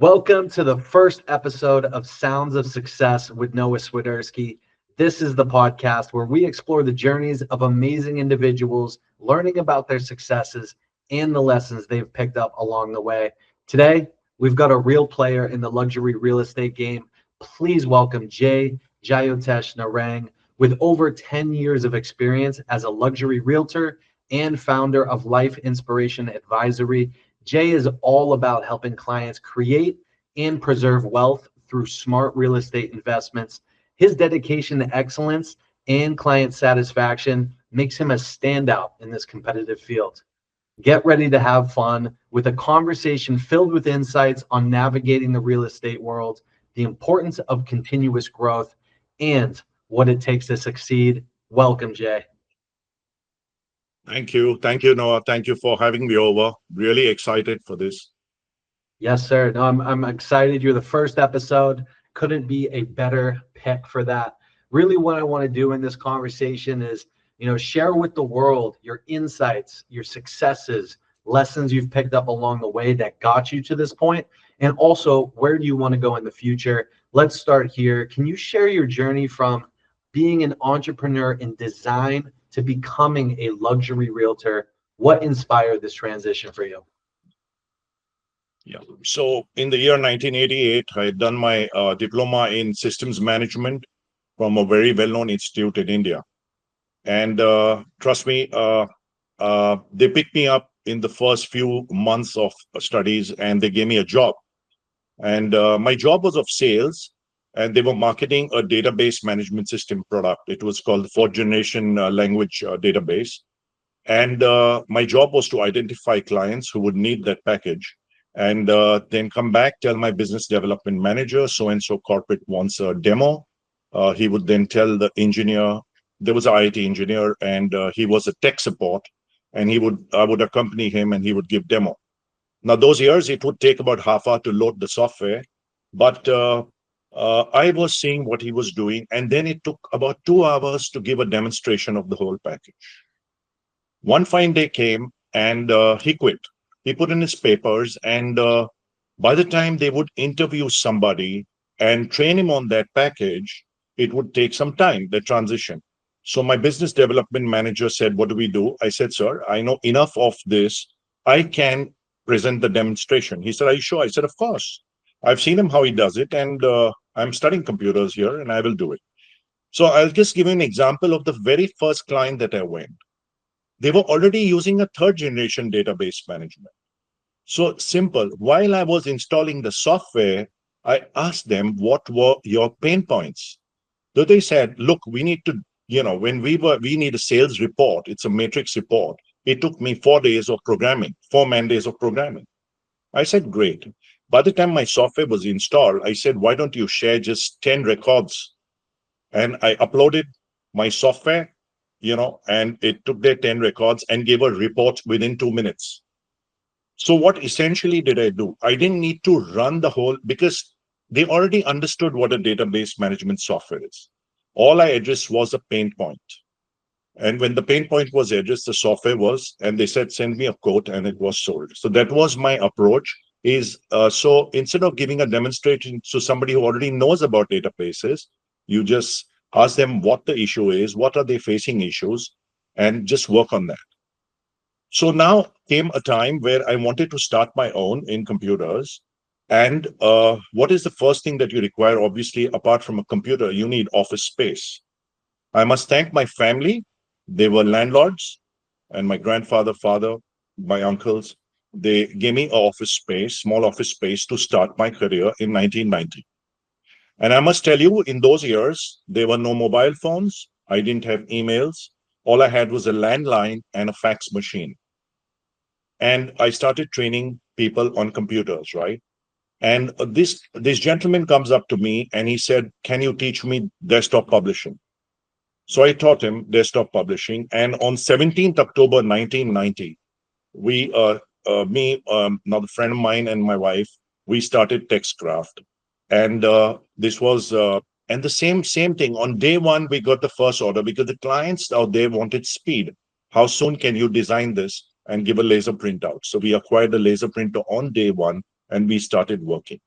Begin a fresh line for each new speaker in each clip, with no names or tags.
Welcome to the first episode of Sounds of Success with Noah Swiderski. This is the podcast where we explore the journeys of amazing individuals, learning about their successes and the lessons they've picked up along the way. Today, we've got a real player in the luxury real estate game. Please welcome Jyotesh Narang, with over 10 years of experience as a luxury realtor and founder of Life Inspiration Advisory. Jay is all about helping clients create and preserve wealth through smart real estate investments. His dedication to excellence and client satisfaction makes him a standout in this competitive field. Get ready to have fun with a conversation filled with insights on navigating the real estate world, the importance of continuous growth, and what it takes to succeed. Welcome, Jay.
Thank you. Thank you, Noah. Thank you for having me over. Really excited for this.
Yes, sir. No, I'm excited. You're the first episode. Couldn't be a better pick for that. Really, what I want to do in this conversation is, share with the world your insights, your successes, lessons you've picked up along the way that got you to this point, and also where do you want to go in the future. Let's start here. Can you share your journey from being an entrepreneur in design to becoming a luxury realtor? What inspired this transition for you?
Yeah. So in the year 1988, I had done my diploma in systems management from a very well-known institute in India. And trust me, they picked me up in the first few months of studies and they gave me a job. And my job was of sales, and they were marketing a database management system product. It was called the fourth generation language database. And my job was to identify clients who would need that package and then come back, tell my business development manager, so and so corporate wants a demo. He would then tell the engineer, there was an IT engineer, and he was a tech support, and I would accompany him and he would give demo. Now, those years, it would take about half hour to load the software, but I was seeing what he was doing, and then it took about 2 hours to give a demonstration of the whole package. One fine day came and he quit. He put in his papers, and by the time they would interview somebody and train him on that package, it would take some time, the transition. So my business development manager said, what do we do? I said, sir, I know enough of this. I can present the demonstration. He said, are you sure? I said, of course. I've seen him how he does it, and I'm studying computers here, and I will do it. So I'll just give you an example of the very first client that I went. They were already using a third generation database management. So simple. While I was installing the software, I asked them what were your pain points. So they said, look, we need to, when we need a sales report, it's a matrix report. It took me 4 days of programming, 4 man days of programming. I said, great. By the time my software was installed, I said, why don't you share just 10 records? And I uploaded my software, and it took their 10 records and gave a report within 2 minutes. So what essentially did I do? I didn't need to run the whole, because they already understood what a database management software is. All I addressed was a pain point. And when the pain point was addressed, the software was, and they said, send me a quote, and it was sold. So that was my approach. So instead of giving a demonstration to somebody who already knows about databases, you just ask them what the issue is, what are they facing issues, and just work on that. So now came a time where I wanted to start my own in computers. And what is the first thing that you require? Obviously, apart from a computer, you need office space. I must thank my family. They were landlords, and my grandfather, father, my uncles, they gave me an office space, small office space, to start my career in 1990. And I must tell you, in those years, there were no mobile phones. I didn't have emails. All I had was a landline and a fax machine. And I started training people on computers, right? And this gentleman comes up to me and he said, can you teach me desktop publishing? So I taught him desktop publishing. And on 17th October 1990, we, another friend of mine and my wife, we started Textcraft. And this was, and the same thing. On day one, we got the first order because the clients out there wanted speed. How soon can you design this and give a laser printout? So we acquired the laser printer on day one and we started working.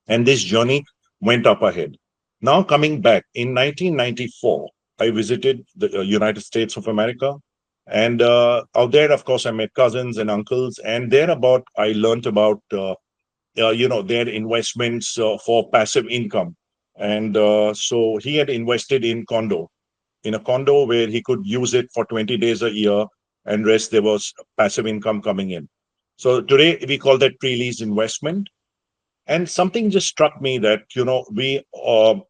And this journey went up ahead. Now, coming back in 1994, I visited the United States of America. And out there, of course, I met cousins and uncles. And thereabout, I learned about their investments for passive income. And so he had invested in a condo where he could use it for 20 days a year, and rest there was passive income coming in. So today we call that pre-lease investment. And something just struck me that, we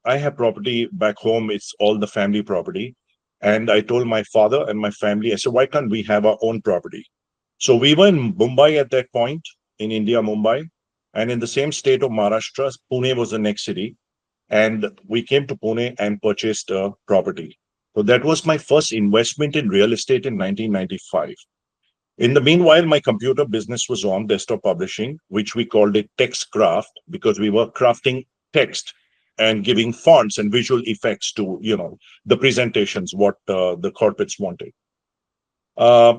I have property back home. It's all the family property. And I told my father and my family, I said, why can't we have our own property? So we were in Mumbai at that point, in India, Mumbai, and in the same state of Maharashtra. Pune was the next city. And we came to Pune and purchased a property. So that was my first investment in real estate in 1995. In the meanwhile, my computer business was on, desktop publishing, which we called it text craft, because we were crafting text and giving fonts and visual effects to, the presentations, what the corporates wanted. Uh,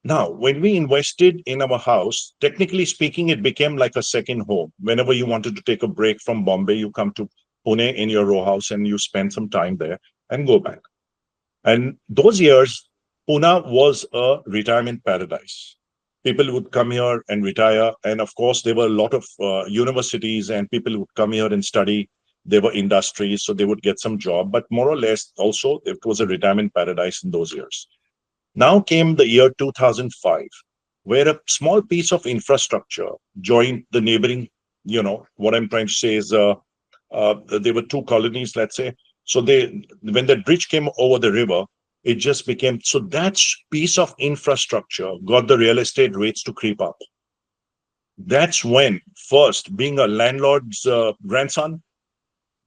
Now, when we invested in our house, technically speaking, it became like a second home. Whenever you wanted to take a break from Bombay, you come to Pune in your row house and you spend some time there and go back. And those years, Pune was a retirement paradise. People would come here and retire. And of course, there were a lot of universities, and people would come here and study. There were industries, so they would get some job. But more or less, also, it was a retirement paradise in those years. Now came the year 2005, where a small piece of infrastructure joined the neighboring. What I'm trying to say is, there were two colonies, let's say. So when the bridge came over the river, it just became, so that piece of infrastructure got the real estate rates to creep up. That's when, first, being a landlord's grandson,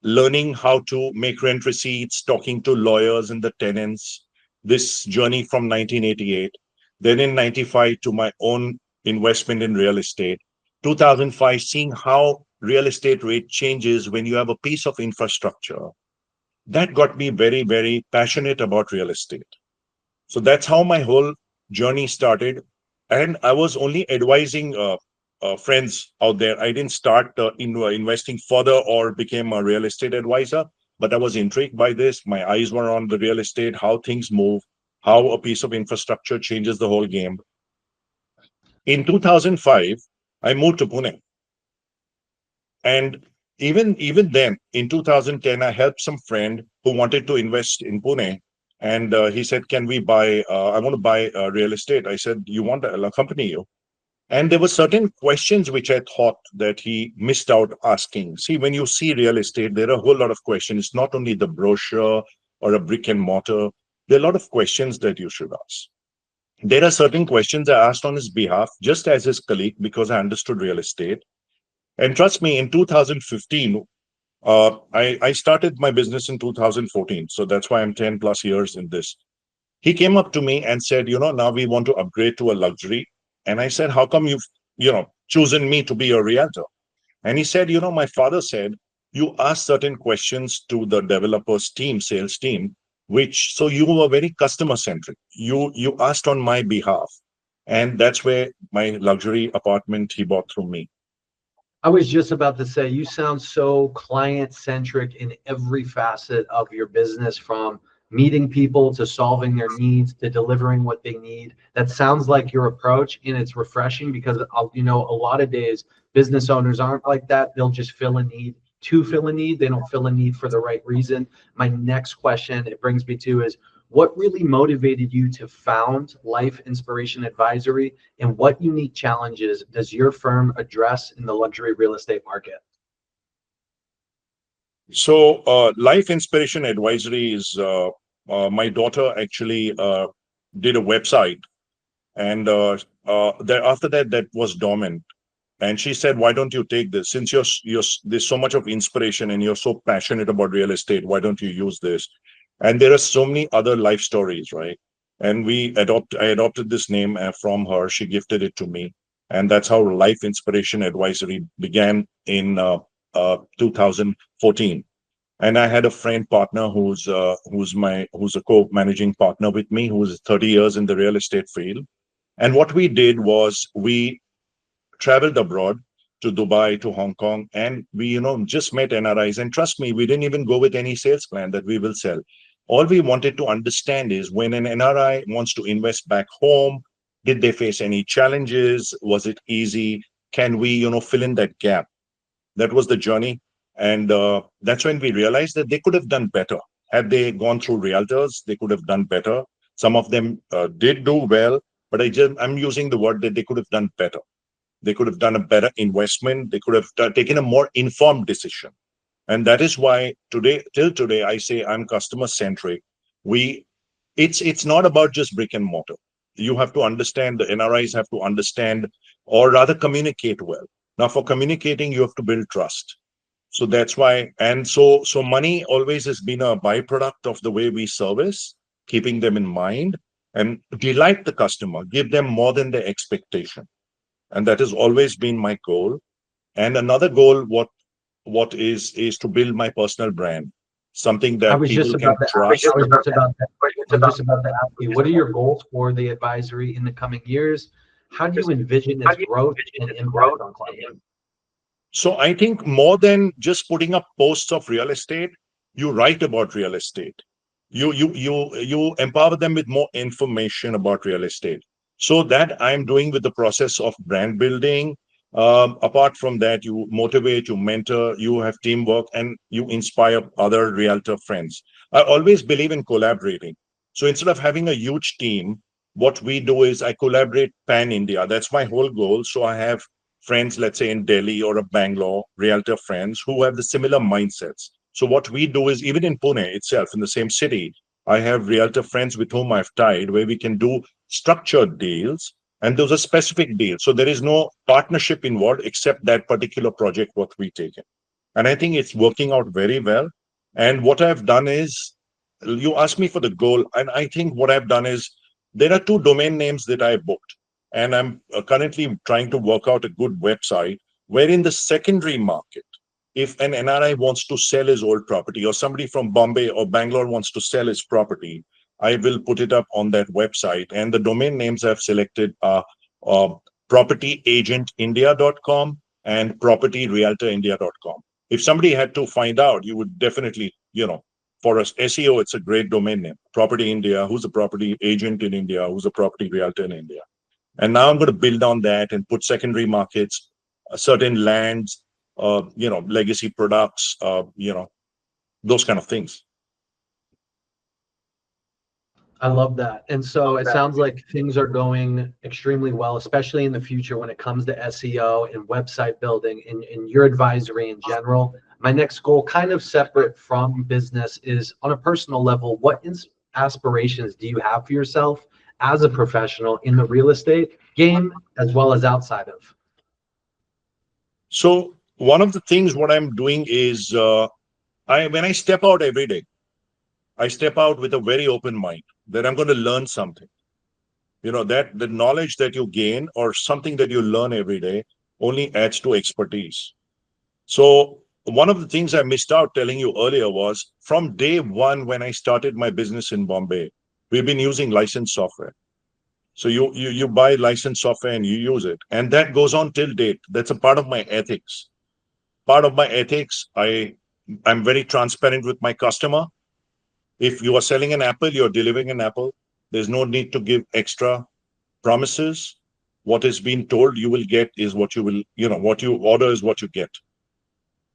learning how to make rent receipts, talking to lawyers and the tenants, this journey from 1988. Then in 95, to my own investment in real estate. 2005, seeing how real estate rate changes when you have a piece of infrastructure. That got me very, very passionate about real estate. So that's how my whole journey started. And I was only advising friends out there. I didn't start investing further or became a real estate advisor, but I was intrigued by this. My eyes were on the real estate, how things move, how a piece of infrastructure changes the whole game. In 2005, I moved to Pune. And even then, in 2010, I helped some friend who wanted to invest in Pune. And he said, can we buy, I want to buy real estate. I said, you want to accompany you? And there were certain questions which I thought that he missed out asking. See, when you see real estate, there are a whole lot of questions. It's not only the brochure or a brick and mortar. There are a lot of questions that you should ask. There are certain questions I asked on his behalf, just as his colleague, because I understood real estate. And trust me, in 2015, I started my business in 2014. So that's why I'm 10 plus years in this. He came up to me and said, now we want to upgrade to a luxury. And I said, how come you've, chosen me to be your realtor? And he said, my father said, you asked certain questions to the developers team, sales team, which, so you were very customer centric. You asked on my behalf. And that's where my luxury apartment he bought through me.
I was just about to say, you sound so client centric in every facet of your business, from meeting people to solving their needs to delivering what they need. That sounds like your approach, and it's refreshing because, a lot of days business owners aren't like that. They'll just fill a need to fill a need. They don't fill a need for the right reason. My next question it brings me to is, what really motivated you to found Life Inspiration Advisory, and what unique challenges does your firm address in the luxury real estate market?
So, Life Inspiration Advisory is my daughter actually did a website, and after that, that was dormant. And she said, "Why don't you take this? Since there's so much of inspiration and you're so passionate about real estate, why don't you use this?" And there are so many other life stories, right? And I adopted this name from her. She gifted it to me, and that's how Life Inspiration Advisory began in 2014. And I had a friend partner who's a co-managing partner with me, who's 30 years in the real estate field. And what we did was we traveled abroad. to Dubai, to Hong Kong, and we, just met NRIs. And trust me, we didn't even go with any sales plan that we will sell. All we wanted to understand is when an NRI wants to invest back home, did they face any challenges? Was it easy? Can we, fill in that gap? That was the journey. And that's when we realized that they could have done better. Had they gone through realtors, they could have done better. Some of them did do well, but I'm using the word that they could have done better. They could have done a better investment. They could have taken a more informed decision. And that is why till today, I say I'm customer centric. We, it's not about just brick and mortar. You have to understand, the NRIs have to understand, or rather communicate well. Now, for communicating, you have to build trust. So that's why, and so money always has been a byproduct of the way we service, keeping them in mind and delight the customer, give them more than their expectation. And that has always been my goal. And another goal, what is to build my personal brand, something
I
that
was just
people
about
can
to
trust.
I was just about to, I was just about to ask you, what are your goals for the advisory in the coming years? How do you envision its growth and impact on clients?
So I think more than just putting up posts of real estate, you write about real estate. You empower them with more information about real estate. So that I'm doing with the process of brand building. Apart from that, you motivate, you mentor, you have teamwork, and you inspire other realtor friends. I always believe in collaborating. So instead of having a huge team, what we do is I collaborate pan India. That's my whole goal. So I have friends, let's say in Delhi or a Bangalore, realtor friends who have the similar mindsets. So what we do is even in Pune itself, in the same city, I have realtor friends with whom I've tied where we can do structured deals, and those are specific deals. So there is no partnership involved except that particular project what we take in. And I think it's working out very well. And what I've done is, you asked me for the goal, and I think what I've done is there are two domain names that I booked, and I'm currently trying to work out a good website where in the secondary market, if an NRI wants to sell his old property or somebody from Bombay or Bangalore wants to sell his property, I will put it up on that website. And the domain names I've selected are uh, propertyagentindia.com and propertyrealtorindia.com. If somebody had to find out, you would definitely, for us SEO, it's a great domain name. Property India, who's a property agent in India, who's a property realtor in India. And now I'm going to build on that and put secondary markets, certain lands, legacy products, those kind of things.
I love that. And so it sounds like things are going extremely well, especially in the future when it comes to SEO and website building and your advisory in general. My next goal, kind of separate from business, is on a personal level, what aspirations do you have for yourself as a professional in the real estate game as well as outside of?
So one of the things what I'm doing is when I step out every day, I step out with a very open mind that I'm going to learn something. That the knowledge that you gain or something that you learn every day only adds to expertise. So one of the things I missed out telling you earlier was from day one when I started my business in Bombay, we've been using licensed software. So you buy licensed software and you use it, and that goes on till date. That's a part of my ethics. Part of my ethics, I'm very transparent with my customer. If you are selling an apple, you're delivering an apple. There's no need to give extra promises. What is being told you will get is what you will, what you order is what you get.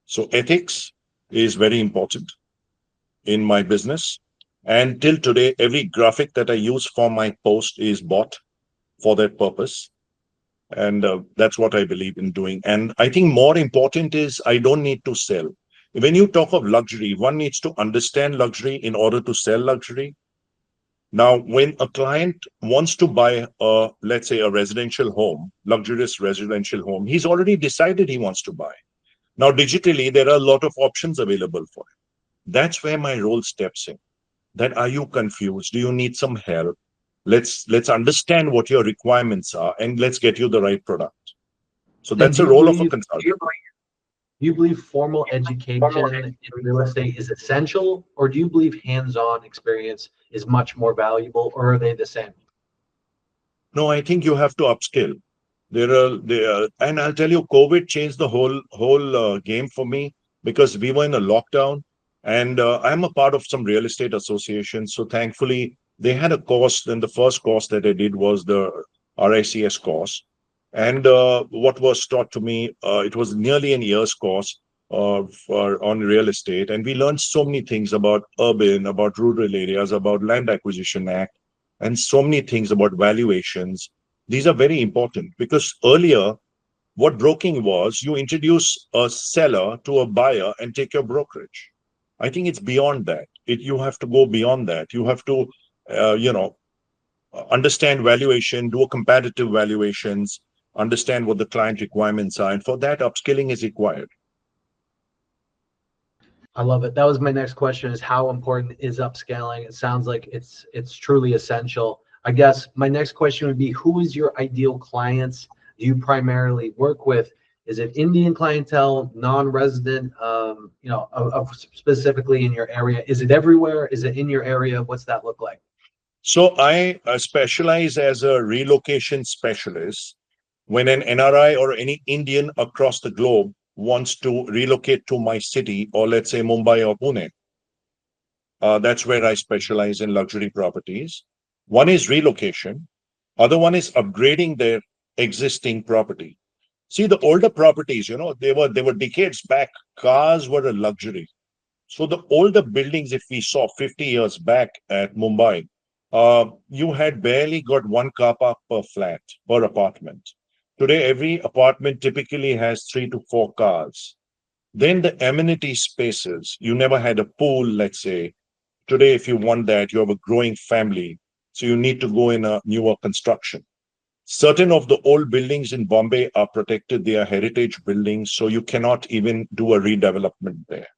So ethics is very important in my business. And till today, every graphic that I use for my post is bought for that purpose. And that's what I believe in doing. And I think more important is I don't need to sell. When you talk of luxury, one needs to understand luxury in order to sell luxury. Now, when a client wants to buy let's say a residential home, luxurious residential home, he's already decided he wants to buy. Now, digitally, there are a lot of options available for him. That's where my role steps in. That are you confused? Do you need some help? Let's understand what your requirements are and let's get you the right product. So
And
that's the role of a consultant.
do you believe formal education in real estate is essential, or do you believe hands-on experience is much more valuable, or are they the same?
No, I think you have to upskill. And I'll tell you, COVID changed the whole game for me because we were in a lockdown, and I'm a part of some real estate association. So thankfully, they had a course. Then the first course that I did was the RICS course, and what was taught to me, it was nearly an year's course on real estate, and we learned so many things about urban, about rural areas, about land acquisition act, and so many things about valuations. These are very important because earlier, what broking was, you introduce a seller to a buyer and take your brokerage. I think it's beyond that. You have to go beyond that. You have to, you know, understand valuation, do a comparative valuations, understand what the client requirements are, and for that, upskilling is required.
I love it. That was my next question, is how important is upscaling? It sounds like it's truly essential. I guess my next question would be, who is your ideal clients do you primarily work with? Is it Indian clientele, non-resident, specifically in your area? Is it everywhere? Is it in your area? What's that look like?
So I specialize as a relocation specialist. When an NRI or any Indian across the globe wants to relocate to my city, or let's say Mumbai or Pune, that's where I specialize in luxury properties. One is relocation, other one is upgrading their existing property. See, the older properties, they were decades back. Cars were a luxury. So the older buildings, if we saw 50 years back at Mumbai, you had barely got one car park per flat, per apartment. Today, every apartment typically has 3 to 4 cars. Then the amenity spaces, you never had a pool, let's say. Today, if you want that, you have a growing family. So you need to go in a newer construction. Certain of the old buildings in Bombay are protected. They are heritage buildings, so you cannot even do a redevelopment there.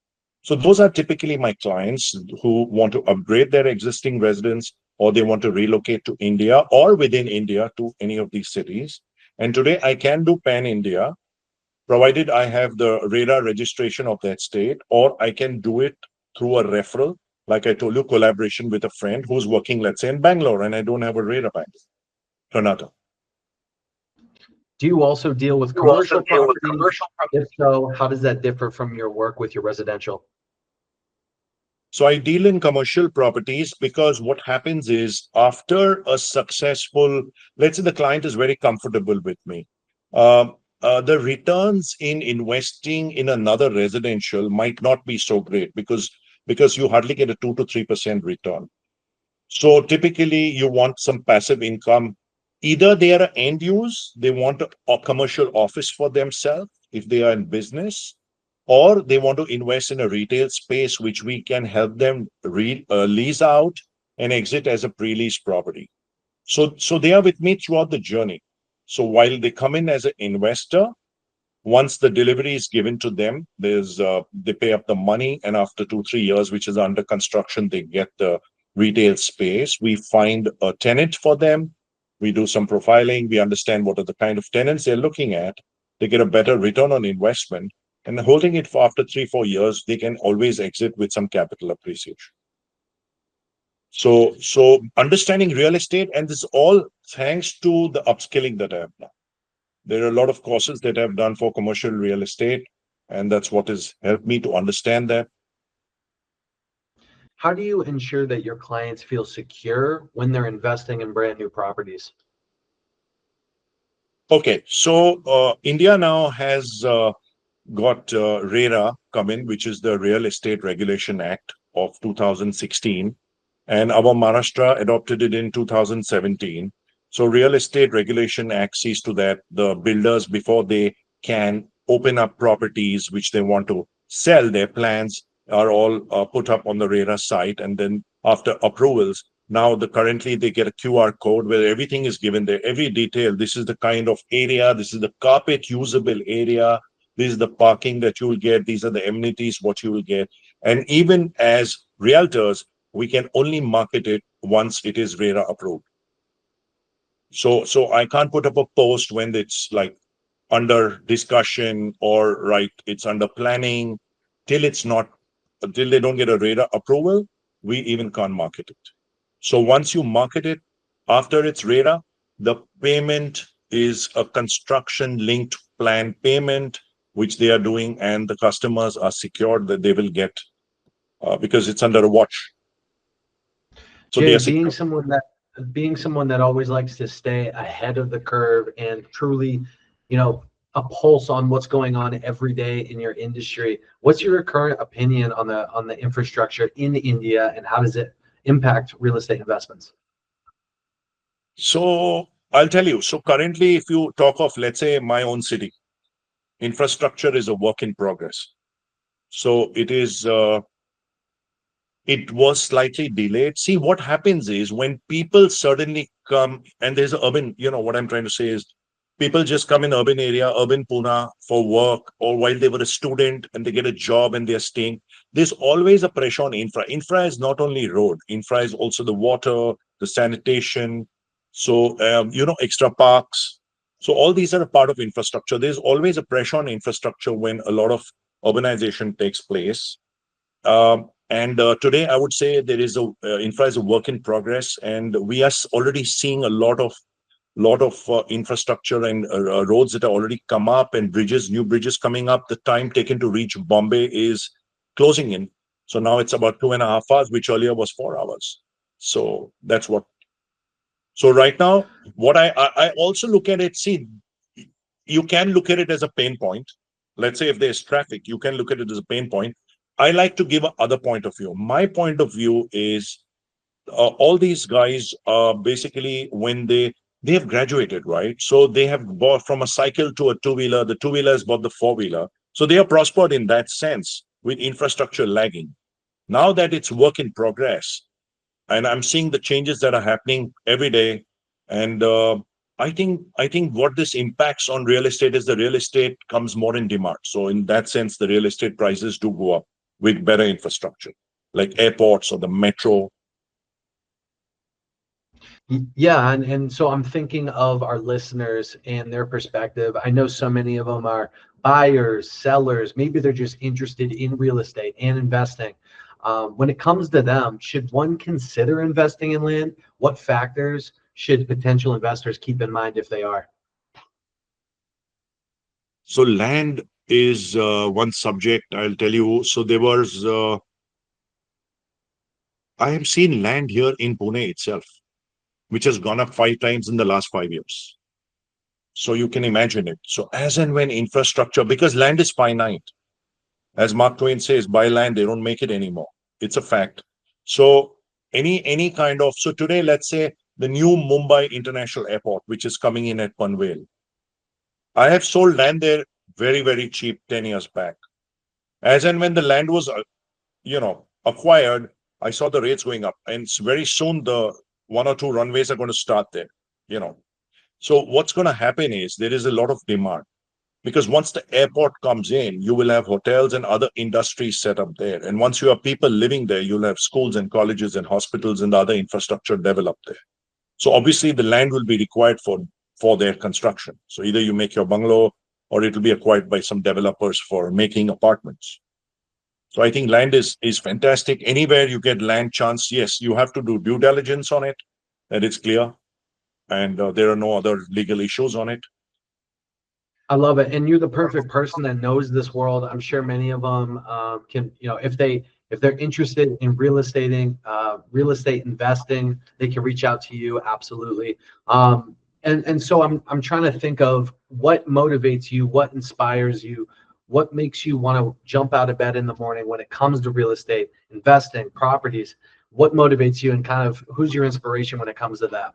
So those are typically my clients who want to upgrade their existing residence, or they want to relocate to India or within India to any of these cities. And today I can do pan India, provided I have the radar registration of that state, or I can do it through a referral. Like I told you, collaboration with a friend who's working, let's say, in Bangalore, and I don't have a radar bank. Karnataka.
Do you also deal with commercial properties? If so, how does that differ from your work with your residential?
So I deal in commercial properties because what happens is, after a successful, let's say the client is very comfortable with me, um, the returns in investing in another residential might not be so great because you hardly get a 2 to 3% return. So typically, you want some passive income. Either they are an end use, they want a commercial office for themselves if they are in business, or they want to invest in a retail space, which we can help them lease out and exit as a pre-lease property. So they are with me throughout the journey. So while they come in as an investor, once the delivery is given to them, they pay up the money, and after 2 3 years, which is under construction, they get the retail space. We find a tenant for them. We do some profiling. We understand what are the kind of tenants they're looking at. They get a better return on investment, and holding it for after 3 4 years, they can always exit with some capital appreciation. So understanding real estate, and this all thanks to the upskilling that I have done. There are a lot of courses that I've done for commercial real estate, and that's what has helped me to understand that.
How do you ensure that your clients feel secure when they're investing in brand new properties?
Okay, so India now has got RERA come in, which is the Real Estate Regulation Act of 2016, and our Maharashtra adopted it in 2017. So Real Estate Regulation Act sees to that the builders, before they can open up properties which they want to sell, their plans are all put up on the RERA site, and then after approvals, now currently they get a QR code where everything is given there, every detail. This is the kind of area, this is the carpet usable area, this is the parking that you will get, these are the amenities what you will get. And even as realtors, we can only market it once it is RERA approved. So I can't put up a post when it's like under discussion, or right, it's under planning, till it's not, until they don't get a RERA approval, we even can't market it. So once you market it, after it's RERA, the payment, is a construction linked plan payment, which they are doing, and the customers are secured that they will get because it's under a watch. So they
Jay,
are secure.
being someone that always likes to stay ahead of the curve and truly, you know, a pulse on what's going on every day in your industry. What's your current opinion on the infrastructure in India and how does it impact real estate investments?
So I'll tell you. So currently, if you talk of, let's say, my own city, infrastructure is a work in progress. So it was slightly delayed. See, what happens is when people suddenly come and there's an urban, what I'm trying to say is people just come in urban area, urban Pune for work, or while they were a student and they get a job and they're staying. There's always a pressure on infra. Infra is not only road, infra is also the water, the sanitation. So, extra parks. So all these are a part of infrastructure. There's always a pressure on infrastructure when a lot of urbanization takes place. And today, I would say there is infra is a work in progress, and we are already seeing a lot of infrastructure and roads that are already come up, and new bridges coming up. The time taken to reach Bombay is closing in. So now it's about 2.5 hours, which earlier was 4 hours. So that's what. So right now, what I also look at it. See, you can look at it as a pain point. Let's say if there's traffic, you can look at it as a pain point. I like to give another point of view. My point of view is all these guys basically when they have graduated, right? So they have bought from a cycle to a two-wheeler. The two-wheeler has bought the four-wheeler. So they are prospered in that sense with infrastructure lagging. Now that it's work in progress, and I'm seeing the changes that are happening every day. And I think what this impacts on real estate is the real estate comes more in demand. So in that sense, the real estate prices do go up with better infrastructure, like airports or the metro.
Yeah, and so I'm thinking of our listeners and their perspective. I know so many of them are buyers, sellers, maybe they're just interested in real estate and investing. When it comes to them, should one consider investing in land? What factors should potential investors keep in mind if they are?
So land is one subject I'll tell you. So I have seen land here in Pune itself, which has gone up 5 times in the last 5 years. So you can imagine it. So as and when infrastructure, because land is finite, as Mark Twain says, buy land, they don't make it anymore. It's a fact. So any kind of, so today, let's say the new Mumbai International Airport, which is coming in at Panvel, I have sold land there very, very cheap 10 years back. As and when the land was, acquired, I saw the rates going up, and very soon the one or two runways are going to start there. You know, so what's going to happen is there is a lot of demand because once the airport comes in, you will have hotels and other industries set up there. And once you have people living there, you'll have schools and colleges and hospitals and other infrastructure developed there. So obviously the land will be required for their construction. So either you make your bungalow or it will be acquired by some developers for making apartments. So I think land is fantastic. Anywhere you get land chance, yes, you have to do due diligence on it, that it's clear, and there are no other legal issues on it.
I love it, and you're the perfect person that knows this world. I'm sure many of them can, if they're interested in real estate investing, they can reach out to you. Absolutely. And so I'm trying to think of what motivates you, what inspires you, what makes you want to jump out of bed in the morning when it comes to real estate, investing, properties. What motivates you, and kind of who's your inspiration when it comes to that?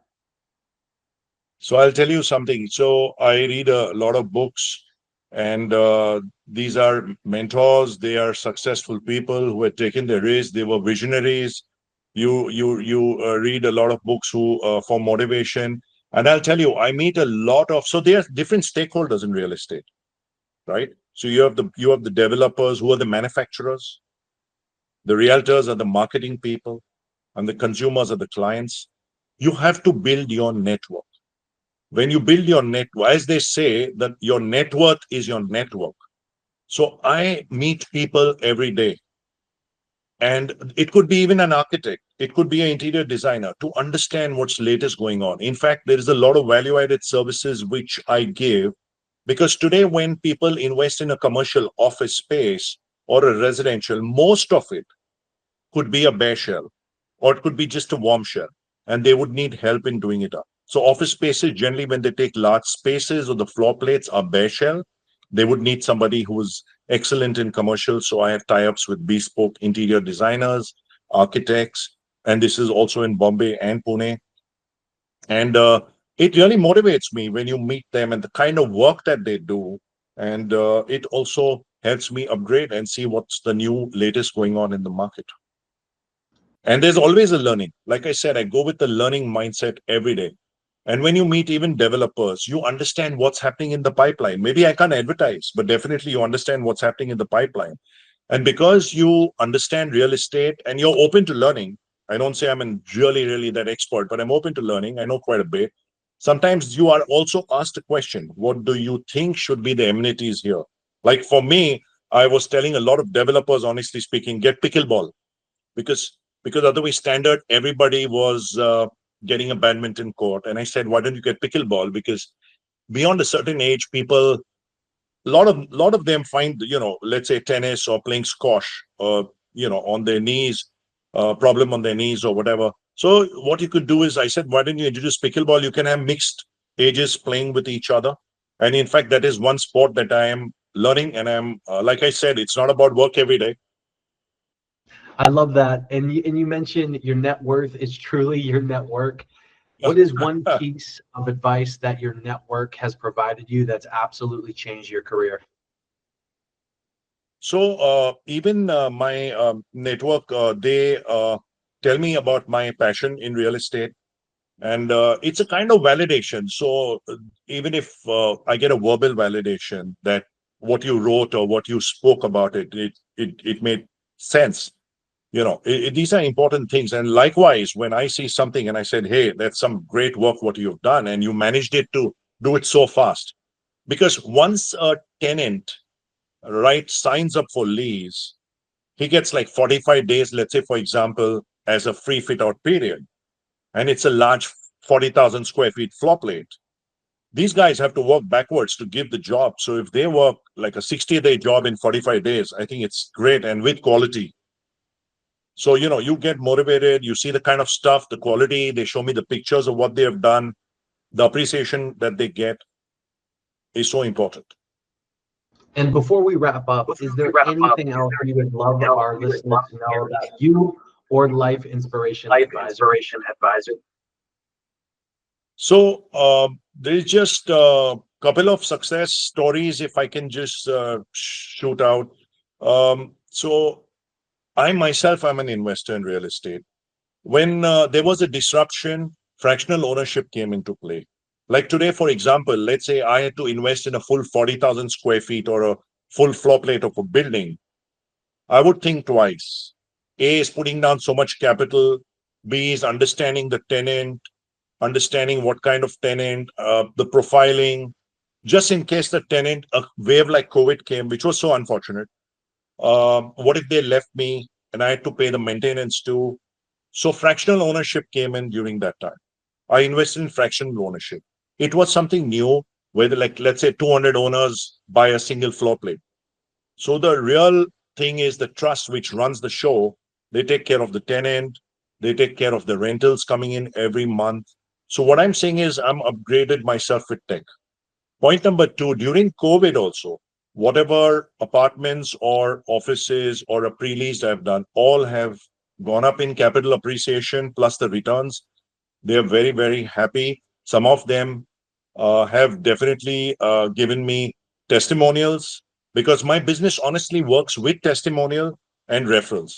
So I'll tell you something. So I read a lot of books, and these are mentors. They are successful people who had taken the risk. They were visionaries. You read a lot of books who for motivation. And I'll tell you, I meet a lot of. So there are different stakeholders in real estate, right? So you have the developers who are the manufacturers, the realtors are the marketing people, and the consumers are the clients. You have to build your network. When you build your network, as they say, that your net worth is your network. So I meet people every day, And it could be even an architect, it could be an interior designer, to understand what's latest going on. In fact, there is a lot of value added services which I give, because today when people invest in a commercial office space or a residential, most of it could be a bare shell, or it could be just a warm shell, and they would need help in doing it up. So office spaces generally, when they take large spaces or the floor plates are bare shell, they would need somebody who's excellent in commercial. So I have tie-ups with bespoke interior designers, architects, and this is also in Bombay and Pune. And it really motivates me when you meet them and the kind of work that they do. And it also helps me upgrade and see what's the new latest going on in the market. And there's always a learning. Like I said, I go with the learning mindset every day. And when you meet even developers, you understand what's happening in the pipeline. Maybe I can't advertise, but definitely you understand what's happening in the pipeline. And because you understand real estate and you're open to learning, I don't say I'm really, really that expert, but I'm open to learning. I know quite a bit. Sometimes you are also asked a question: what do you think should be the amenities here? Like for me, I was telling a lot of developers, honestly speaking, get pickleball, because otherwise standard everybody was getting a badminton court, and I said, why don't you get pickleball? Because beyond a certain age, people, a lot of them find, let's say tennis or playing squash, on their knees, problem on their knees or whatever. So what you could do is, I said, why don't you introduce pickleball? You can have mixed ages playing with each other. And in fact, that is one sport that I am learning. And I'm like I said, it's not about work every day.
I love that. And you mentioned your net worth is truly your network. What is one piece of advice that your network has provided you that's absolutely changed your career?
So even my network, they tell me about my passion in real estate, and it's a kind of validation. So even if I get a verbal validation that what you wrote or what you spoke about it made sense. These are important things. And likewise, when I see something and I said, hey, that's some great work what you've done, and you managed it to do it so fast. Because once a tenant, right, signs up for lease, he gets like 45 days, let's say, for example, as a free fit out period. And it's a large 40,000 square feet floor plate. These guys have to work backwards to give the job. So if they work like a 60-day job in 45 days, I think it's great and with quality. So, you get motivated, you see the kind of stuff, the quality, they show me the pictures of what they have done, the appreciation that they get is so important.
And before we wrap up, is there anything else you would love our listeners to know about you or Life Inspiration Advisor?
So there's just a couple of success stories, if I can just shoot out. So I myself, I'm an investor in real estate. When there was a disruption, fractional ownership came into play. Like today, for example, let's say I had to invest in a full 40,000 square feet or a full floor plate of a building, I would think twice. A is putting down so much capital. B is understanding the tenant, understanding what kind of tenant, the profiling, just in case the tenant, a wave like COVID came, which was so unfortunate. What if they left me and I had to pay the maintenance too? So fractional ownership came in during that time. I invested in fractional ownership. It was something new, where like, let's say 200 owners buy a single floor plate. So the real thing is the trust which runs the show. They take care of the tenant. They take care of the rentals coming in every month. So what I'm saying is I'm upgraded myself with tech. Point number two, during COVID also, whatever apartments or offices or a pre-leased I've done, all have gone up in capital appreciation plus the returns. They're very, very happy. Some of them have definitely given me testimonials, because my business honestly works with testimonial and referrals.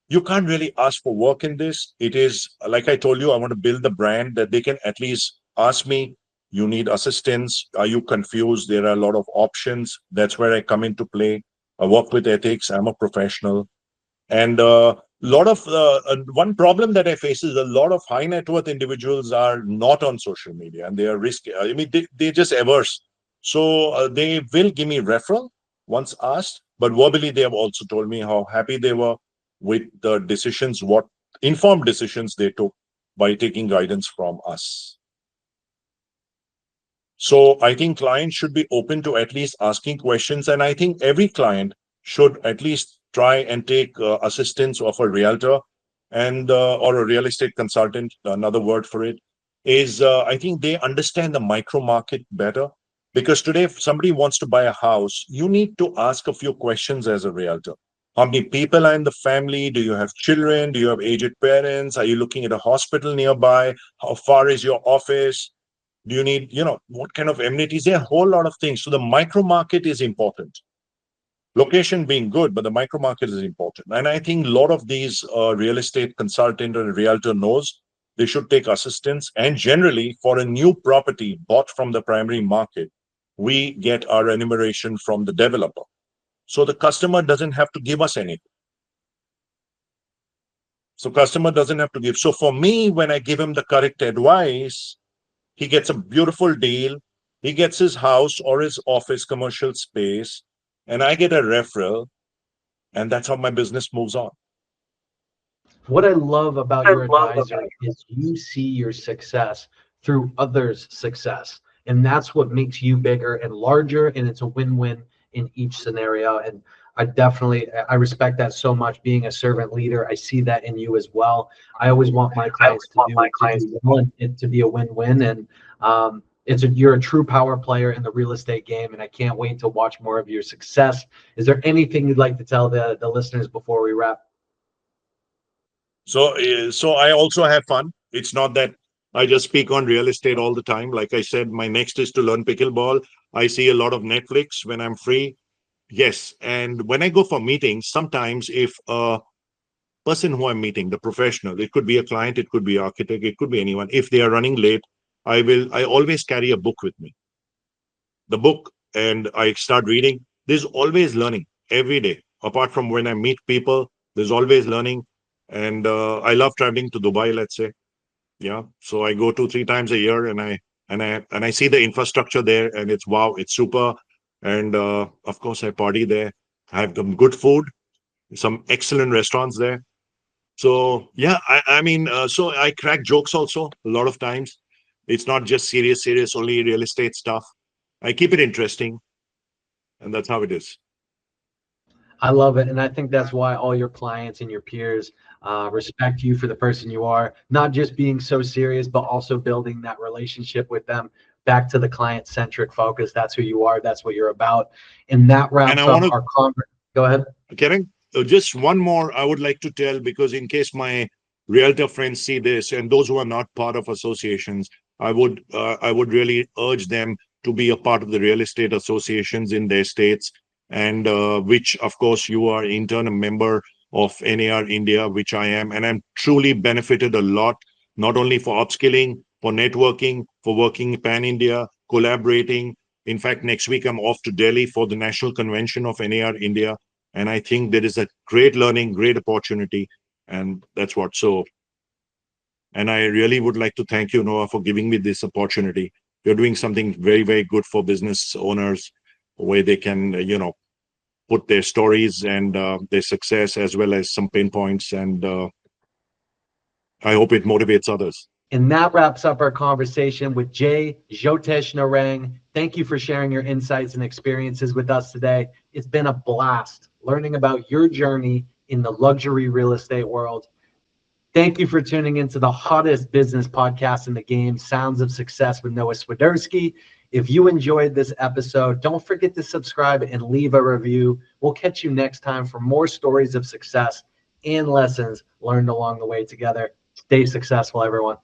You can't really ask for work in this. It is, like I told you, I want to build the brand that they can at least ask me, you need assistance? Are you confused? There are a lot of options. That's where I come into play. I work with ethics. I'm a professional. And lot of one problem that I face is a lot of high net worth individuals are not on social media and they are risky. I mean, they just averse. So they will give me referral once asked, but verbally they have also told me how happy they were. with the decisions, what informed decisions they took by taking guidance from us. So I think clients should be open to at least asking questions. And I think every client should at least try and take assistance of a realtor and or a real estate consultant. Another word for it is I think they understand the micro market better. Because today, if somebody wants to buy a house, you need to ask a few questions as a realtor. How many people are in the family? Do you have children? Do you have aged parents? Are you looking at a hospital nearby? How far is your office? Do you need, what kind of amenities? There are a whole lot of things. So the micro market is important. Location being good, but the micro market is important. And I think a lot of these real estate consultant or realtor knows they should take assistance. And generally, for a new property bought from the primary market, we get our remuneration from the developer. So the customer doesn't have to give us anything. So customer doesn't have to give. So for me, when I give him the correct advice, he gets a beautiful deal. He gets his house or his office commercial space, and I get a referral, and that's how my business moves on.
What I love about your advisor is you see your success through others' success. And that's what makes you bigger and larger. And it's a win-win in each scenario. And I respect that so much. Being a servant leader, I see that in you as well. I always want my clients to do well and it to be a win-win. And you're a true power player in the real estate game. And I can't wait to watch more of your success. Is there anything you'd like to tell the listeners before we wrap?
So I also have fun. It's not that I just speak on real estate all the time. Like I said, my next is to learn pickleball. I see a lot of Netflix when I'm free. Yes, and when I go for meetings, sometimes if a person who I'm meeting, the professional, it could be a client, it could be architect, it could be anyone. If they are running late, I always carry a book with me, the book, and I start reading. There's always learning every day. Apart from when I meet people, there's always learning. And I love traveling to Dubai, let's say. Yeah. So I go 2, 3 times a year and I see the infrastructure there, and it's wow, it's super. And of course I party there. I have some good food, some excellent restaurants there. So yeah, so I crack jokes also a lot of times. It's not just serious, only real estate stuff. I keep it interesting, and that's how it is.
I love it. And I think that's why all your clients and your peers respect you for the person you are, not just being so serious, but also building that relationship with them. Back to the client centric focus. That's who you are. That's what you're about. And that
And I
wraps up
want to
our conference. Go ahead.
Correct. Just one more I would like to tell, because in case my realtor friends see this and those who are not part of associations, I would really urge them to be a part of the real estate associations in their states, and which of course you are in turn a member of NAR India, which I am, and I'm truly benefited a lot, not only for upskilling, for networking, for working pan India, collaborating. In fact, next week I'm off to Delhi for the national convention of NAR India, and I think there is a great learning, great opportunity. And that's what. So, and I really would like to thank you, Noah, for giving me this opportunity. You're doing something very, very good for business owners, where they can, put their stories and their success as well as some pain points. And I hope it motivates others.
And that wraps up our conversation with Jyotesh Narang. Thank you for sharing your insights and experiences with us today. It's been a blast learning about your journey in the luxury real estate world. Thank you for tuning into the hottest business podcast in the game, Sounds of Success with Noah Swiderski. If you enjoyed this episode, don't forget to subscribe and leave a review. We'll catch you next time for more stories of success and lessons learned along the way together. Stay successful, everyone.